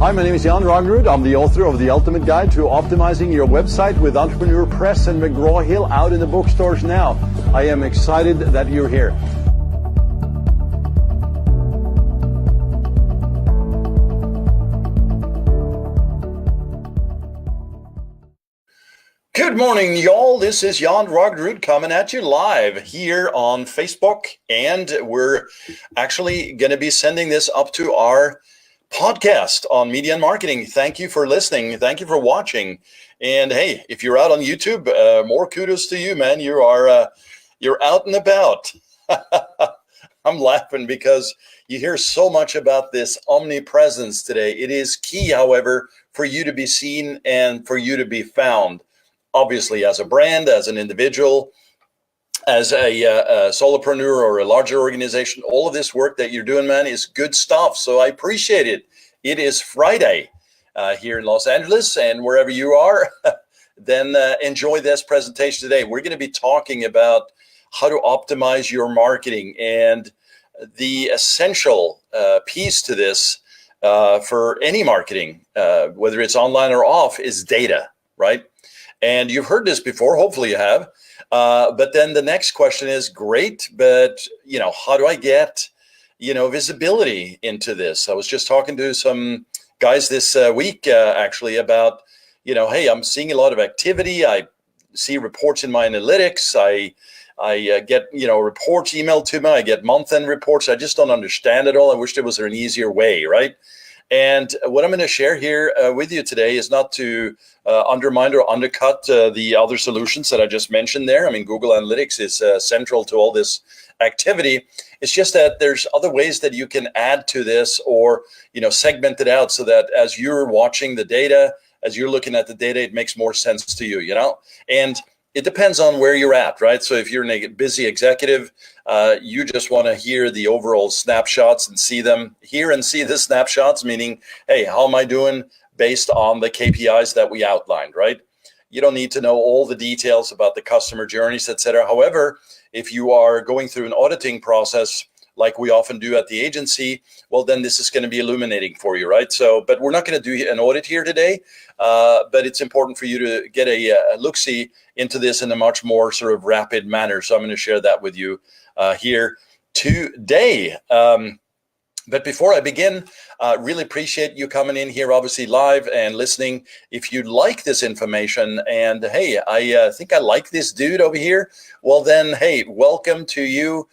Hi, my name is Jon Rognerud. I'm the author of The Ultimate Guide to Optimizing Your Website with Entrepreneur Press and McGraw-Hill, out in the bookstores now. I am excited that you're here. Good morning, y'all. This is Jon Rognerud coming at you live here on Facebook, and we're actually going to be sending this up to our podcast on media and marketing. Thank you for listening. Thank you for watching. And hey, if you're out on YouTube, more kudos to you, man. You're out and about. I'm laughing because you hear so much about this omnipresence today. It is key, however, for you to be seen and for you to be found. Obviously, as a brand, as an individual, as a solopreneur or a larger organization, all of this work that you're doing, man, is good stuff. So I appreciate it. It is Friday here in Los Angeles, and wherever you are, then enjoy this presentation today. We're going to be talking about how to optimize your marketing, and the essential piece to this for any marketing, whether it's online or off, is data, right? And you've heard this before, hopefully you have. But then the next question is, great, but how do I get, visibility into this? I was just talking to some guys this week actually about, hey, I'm seeing a lot of activity. I see reports in my analytics. I get, reports emailed to me. I get month-end reports. I just don't understand it all. I wish there was an easier way, right? And what I'm going to share here with you today is not to undermine or undercut the other solutions that I just mentioned there. I mean, Google Analytics is central to all this activity. It's just that there's other ways that you can add to this or, segment it out so that as you're watching the data, as you're looking at the data, it makes more sense to you, And it depends on where you're at, right? So if you're a busy executive, you just want to hear the overall snapshots and see the snapshots, meaning, hey, how am I doing based on the KPIs that we outlined, right? You don't need to know all the details about the customer journeys, et cetera. However, if you are going through an auditing process, like we often do at the agency, well, then this is going to be illuminating for you, right? So, but we're not going to do an audit here today, but it's important for you to get a look-see into this in a much more sort of rapid manner. So I'm going to share that with you here today. But before I begin, really appreciate you coming in here, obviously live and listening. If you like this information and, hey, I think I like this dude over here, well then, hey, welcome to you.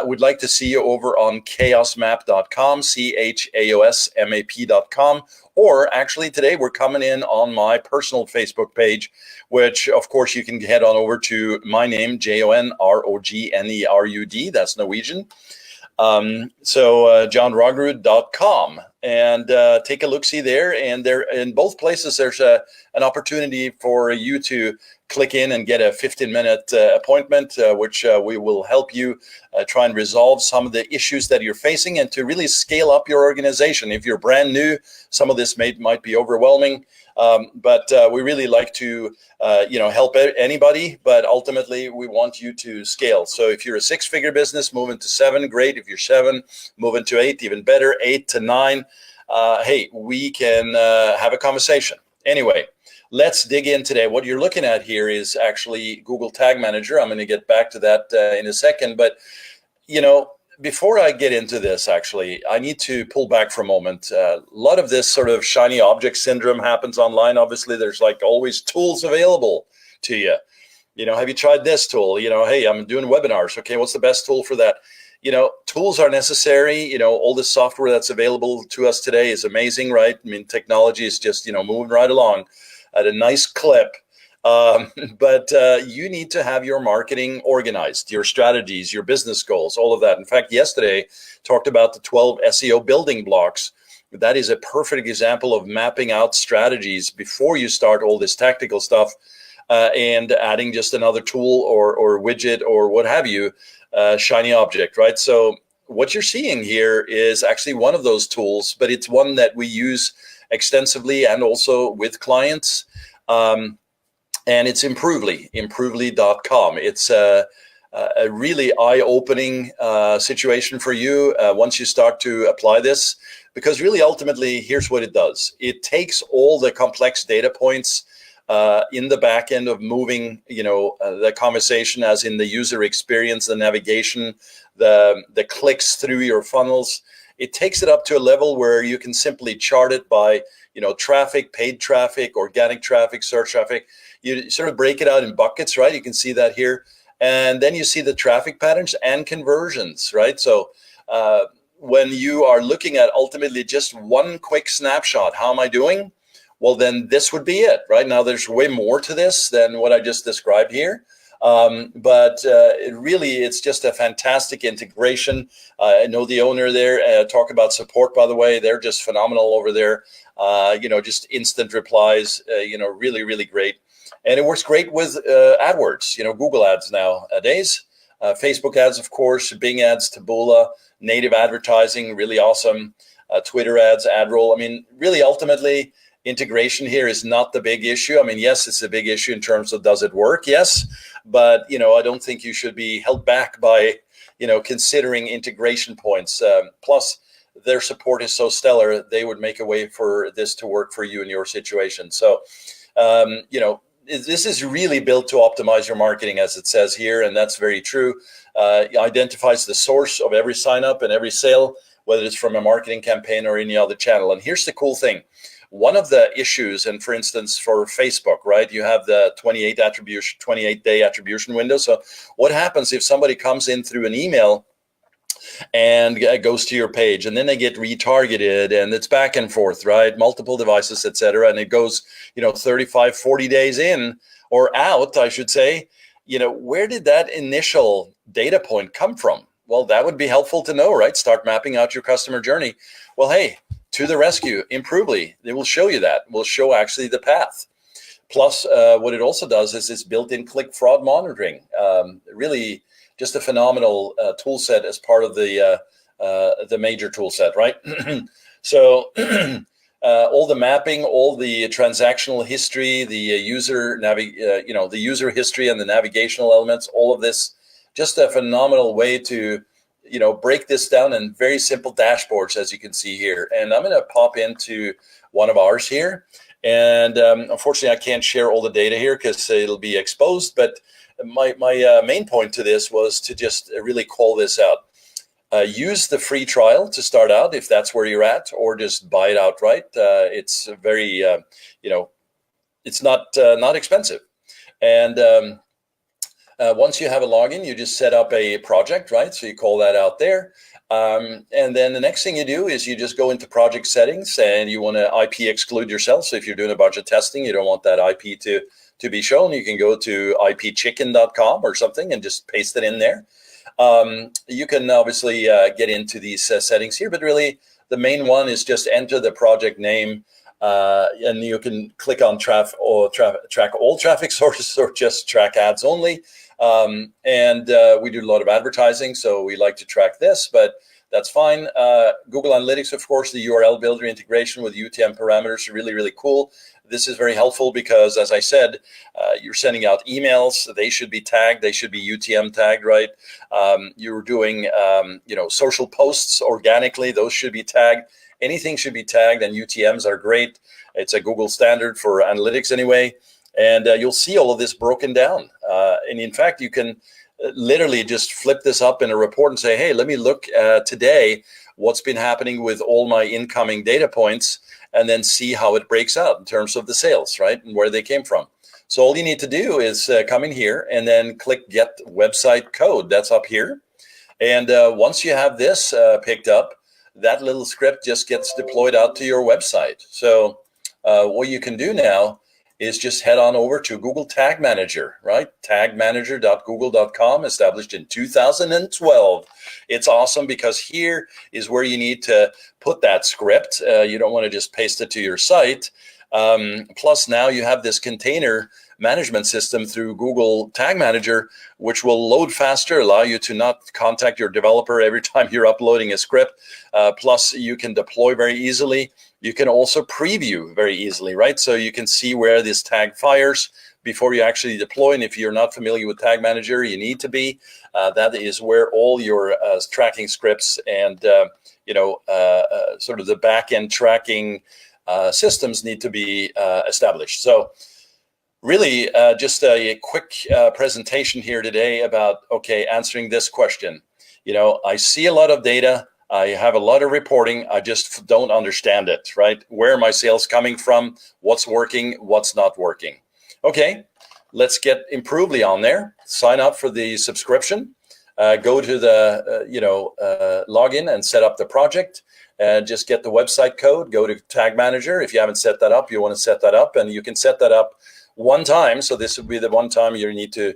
We'd like to see you over on chaosmap.com, chaosmap.com. Or actually today we're coming in on my personal Facebook page, which of course you can head on over to my name, JONROGNERUD, that's Norwegian. So jonrognerud.com, and take a look-see there. And there in both places, there's an opportunity for you to click in and get a 15-minute appointment, which we will help you try and resolve some of the issues that you're facing and to really scale up your organization. If you're brand new, some of this might be overwhelming. But we really like to, help anybody, but ultimately we want you to scale. So if you're a 6-figure business, moving to 7, great. If you're 7, moving to 8, even better, 8 to 9. Hey, we can have a conversation. Anyway, let's dig in today. What you're looking at here is actually Google Tag Manager. I'm going to get back to that in a second, but before I get into this, actually, I need to pull back for a moment. A lot of this sort of shiny object syndrome happens online. Obviously, there's like always tools available to you. Have you tried this tool? Hey, I'm doing webinars. Okay, what's the best tool for that? Tools are necessary. All the software that's available to us today is amazing, right? I mean, technology is just, moving right along at a nice clip. But you need to have your marketing organized, your strategies, your business goals, all of that. In fact, yesterday talked about the 12 SEO building blocks. That is a perfect example of mapping out strategies before you start all this tactical stuff and adding just another tool or widget or what have you, shiny object, right? So what you're seeing here is actually one of those tools, but it's one that we use extensively and also with clients. And it's Improvely.com. It's a really eye-opening situation for you once you start to apply this, because really ultimately here's what it does. It takes all the complex data points in the back end of moving, the conversation, as in the user experience, the navigation, the clicks through your funnels. It takes it up to a level where you can simply chart it by, traffic, paid traffic, organic traffic, search traffic. You sort of break it out in buckets, right? You can see that here. And then you see the traffic patterns and conversions, right? So when you are looking at ultimately just one quick snapshot, how am I doing? Well, then this would be it, right? Now, there's way more to this than what I just described here. But it's just a fantastic integration. I know the owner there, talk about support, by the way. They're just phenomenal over there. Just instant replies, really, really great. And it works great with AdWords, Google ads nowadays. Facebook ads, of course, Bing ads, Taboola, native advertising, really awesome. Twitter ads, AdRoll. I mean, really, ultimately, integration here is not the big issue. I mean, yes, it's a big issue in terms of does it work? Yes. But, I don't think you should be held back by, considering integration points. Plus, their support is so stellar, they would make a way for this to work for you in your situation. So, this is really built to optimize your marketing, as it says here, and that's very true. It identifies the source of every sign up and every sale, whether it's from a marketing campaign or any other channel. And here's the cool thing. One of the issues, and for instance, for Facebook, right, you have the 28-day attribution window. So what happens if somebody comes in through an email and goes to your page, and then they get retargeted, and it's back and forth, right? Multiple devices, etc. And it goes, 35, 40 days in or out, I should say, where did that initial data point come from? Well, that would be helpful to know, right? Start mapping out your customer journey. Well, hey, to the rescue, Improvely, they will show you that. Will show actually the path. Plus, what it also does is it's built-in click fraud monitoring. Really, just a phenomenal tool set as part of the major tool set, right? So all the mapping, all the transactional history, the the user history and the navigational elements, all of this, just a phenomenal way to break this down in very simple dashboards, as you can see here. And I'm going to pop into one of ours here. And unfortunately, I can't share all the data here because it'll be exposed. But my main point to this was to just really call this out. Use the free trial to start out if that's where you're at, or just buy it outright. It's very, it's not expensive. And once you have a login, you just set up a project, right? So you call that out there. And then the next thing you do is you just go into project settings, and you want to IP exclude yourself. So if you're doing a bunch of testing, you don't want that IP to be shown, you can go to ipchicken.com or something and just paste it in there. You can obviously get into these settings here, but really the main one is just enter the project name, and you can click on track all traffic sources or just track ads only. We do a lot of advertising, so we like to track this, but that's fine. Google Analytics, of course, the URL builder integration with UTM parameters are really, really cool. This is very helpful because, as I said, you're sending out emails. They should be tagged. They should be UTM tagged, right? You're doing, social posts organically. Those should be tagged. Anything should be tagged, and UTMs are great. It's a Google standard for analytics anyway. And you'll see all of this broken down. And in fact, you can literally just flip this up in a report and say, hey, let me look today what's been happening with all my incoming data points, and then see how it breaks out in terms of the sales, right, and where they came from. So all you need to do is come in here and then click Get Website Code. That's up here. And once you have this picked up, that little script just gets deployed out to your website. So what you can do now is just head on over to Google Tag Manager, right? tagmanager.google.com, established in 2012. It's awesome because here is where you need to put that script. You don't want to just paste it to your site. Plus now you have this container management system through Google Tag Manager, which will load faster, allow you to not contact your developer every time you're uploading a script. Plus you can deploy very easily. You can also preview very easily, right? So you can see where this tag fires, before you actually deploy. And if you're not familiar with Tag Manager, you need to be. That is where all your tracking scripts and sort of the back-end tracking systems need to be established. So really just a quick presentation here today about, okay, answering this question. I see a lot of data. I have a lot of reporting. I just don't understand it, right? Where are my sales coming from? What's working? What's not working? Okay, let's get Improvely on there. Sign up for the subscription. Go to the, login and set up the project. Just get the website code. Go to Tag Manager. If you haven't set that up, you want to set that up. And you can set that up one time. So this would be the one time you need to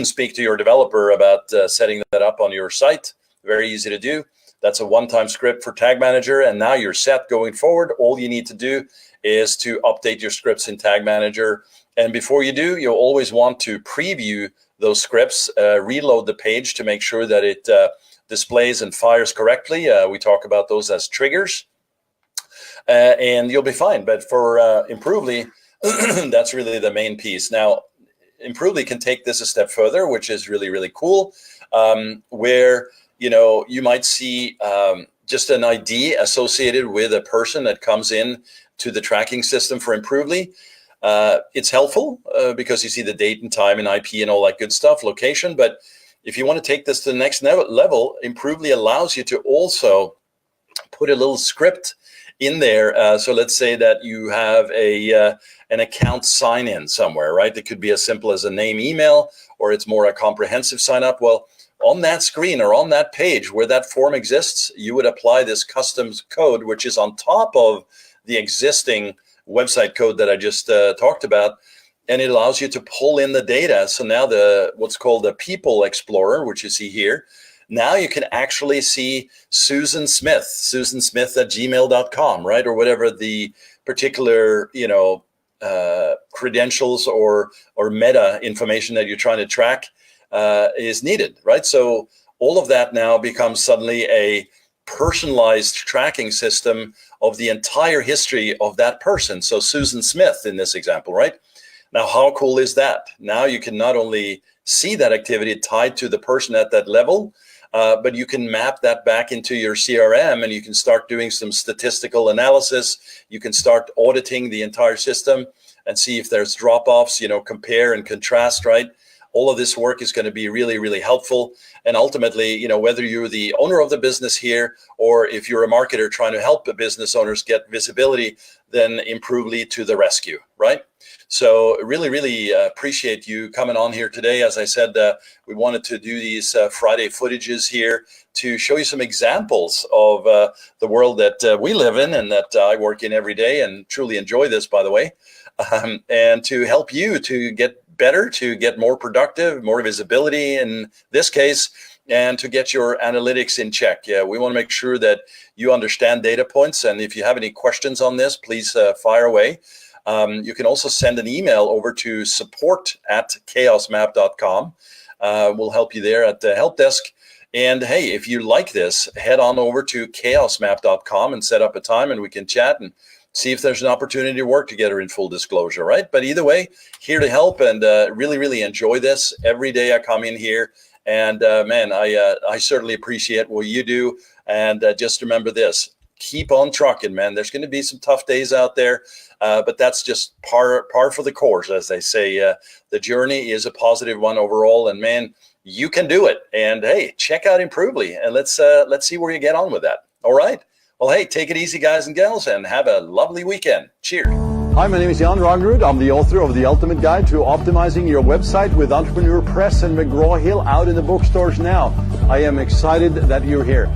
speak to your developer about setting that up on your site. Very easy to do. That's a one-time script for Tag Manager, and now you're set going forward. All you need to do is to update your scripts in Tag Manager. And before you do, you'll always want to preview those scripts, reload the page to make sure that it displays and fires correctly. We talk about those as triggers, and you'll be fine. But for Improvely, that's really the main piece. Now, Improvely can take this a step further, which is really, really cool, where you might see just an ID associated with a person that comes in to the tracking system for Improvely. It's helpful because you see the date and time and IP and all that good stuff, location. But if you want to take this to the next level, Improvely allows you to also put a little script in there. So let's say that you have an account sign-in somewhere, right? It could be as simple as a name, email, or it's more a comprehensive sign-up. Well, on that screen or on that page where that form exists, you would apply this custom code, which is on top of the existing website code that I just talked about, and it allows you to pull in the data. So now what's called the People Explorer, which you see here, now you can actually see Susan Smith at gmail.com, right? Or whatever the particular, credentials or meta information that you're trying to track is needed, right? So all of that now becomes suddenly a personalized tracking system of the entire history of that person. So Susan Smith in this example, right? Now, how cool is that? Now you can not only see that activity tied to the person at that level, but you can map that back into your CRM and you can start doing some statistical analysis. You can start auditing the entire system and see if there's drop-offs, compare and contrast, right? All of this work is going to be really, really helpful. And ultimately, whether you're the owner of the business here or if you're a marketer trying to help the business owners get visibility, then Improvely to the rescue, right? So really, really appreciate you coming on here today. As I said, we wanted to do these Friday footages here to show you some examples of the world that we live in and that I work in every day and truly enjoy this, by the way, and to help you to get better, to get more productive, more visibility in this case, and to get your analytics in check. Yeah, we want to make sure that you understand data points. And if you have any questions on this, please fire away. You can also send an email over to support@chaosmap.com. We'll help you there at the help desk. And hey, if you like this, head on over to chaosmap.com and set up a time and we can chat and see if there's an opportunity to work together in full disclosure, right? But either way, here to help and really, really enjoy this. Every day I come in here and man, I certainly appreciate what you do. And just remember this, keep on trucking, man. There's going to be some tough days out there, but that's just par for the course, as they say. The journey is a positive one overall, and man, you can do it. And hey, check out Improvely, and let's see where you get on with that. All right. Well, hey, take it easy, guys and gals, and have a lovely weekend. Cheers. Hi, my name is Jon Rognerud. I'm the author of The Ultimate Guide to Optimizing Your Website with Entrepreneur Press and McGraw-Hill out in the bookstores now. I am excited that you're here.